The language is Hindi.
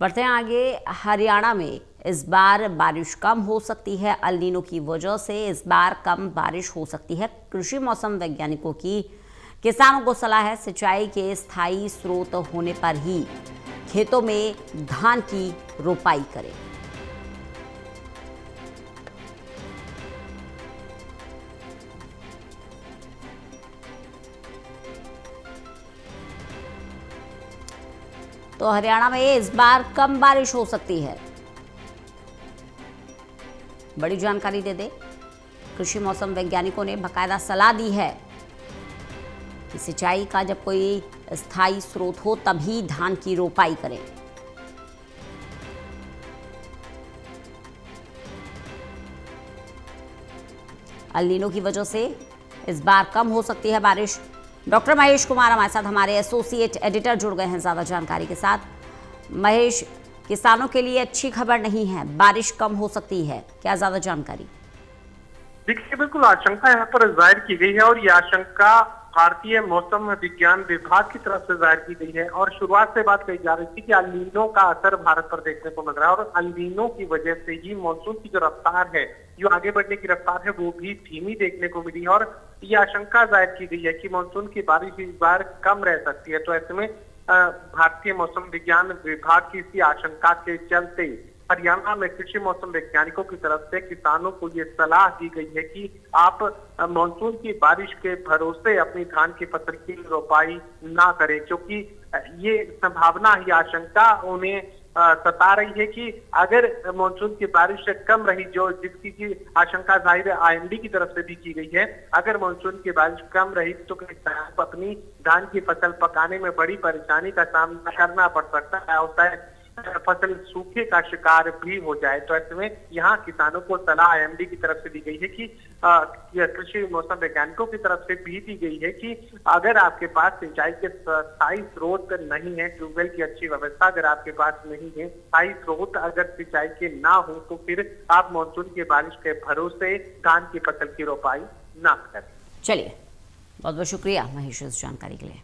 बढ़ते हैं आगे। हरियाणा में इस बार बारिश कम हो सकती है। अल नीनो की वजह से इस बार कम बारिश हो सकती है। कृषि मौसम वैज्ञानिकों की किसानों को सलाह है, सिंचाई के स्थायी स्रोत होने पर ही खेतों में धान की रोपाई करें। तो हरियाणा में इस बार कम बारिश हो सकती है। बड़ी जानकारी दे दे, कृषि मौसम वैज्ञानिकों ने बाकायदा सलाह दी है कि सिंचाई का जब कोई स्थायी स्रोत हो तभी धान की रोपाई करें। अल नीनो की वजह से इस बार कम हो सकती है बारिश। डॉक्टर महेश कुमार हमारे साथ, हमारे एसोसिएट एडिटर जुड़ गए हैं ज्यादा जानकारी के साथ। महेश, किसानों के लिए अच्छी खबर नहीं है, बारिश कम हो सकती है, क्या ज्यादा जानकारी? देखिए, बिल्कुल आशंका यहाँ पर जाहिर की गई है और ये आशंका भारतीय मौसम विज्ञान विभाग की तरफ से जाहिर की गई है। और शुरुआत से बात कही जा रही थी कि अल नीनो का असर भारत पर देखने को मिल रहा है और अल नीनो की वजह से ही मानसून की जो रफ्तार है, जो आगे बढ़ने की रफ्तार है, वो भी धीमी देखने को मिली है। और ये आशंका जाहिर की गई है कि मानसून की बारिश इस बार कम रह सकती है। तो ऐसे में भारतीय मौसम विज्ञान विभाग की इसी आशंका के चलते हरियाणा में कृषि मौसम वैज्ञानिकों की तरफ से किसानों को ये सलाह दी गई है कि आप मानसून की बारिश के भरोसे अपनी धान की फसल की रोपाई ना करें, क्योंकि ये संभावना, ये आशंका उन्हें सता रही है कि अगर मानसून की बारिश कम रही, जो जिसकी की आशंका जाहिर आईएमडी की तरफ से भी की गई है, अगर मानसून की बारिश कम रही तो किसान को अपनी धान की फसल पकाने में बड़ी परेशानी का सामना करना पड़ सकता है, होता है फसल सूखे का शिकार भी हो जाए। तो ऐसे में यहाँ किसानों को सलाह आईएमडी की तरफ से दी गई है कि कृषि मौसम वैज्ञानिकों की तरफ से भी दी गई है कि अगर आपके पास सिंचाई के स्थायी स्रोत नहीं है, ट्यूबवेल की अच्छी व्यवस्था अगर आपके पास नहीं है, स्थायी स्रोत अगर सिंचाई के ना हो, तो फिर आप मानसून की बारिश के भरोसे धान की फसल की रोपाई ना करें। चलिए, बहुत बहुत शुक्रिया महेश इस जानकारी के लिए।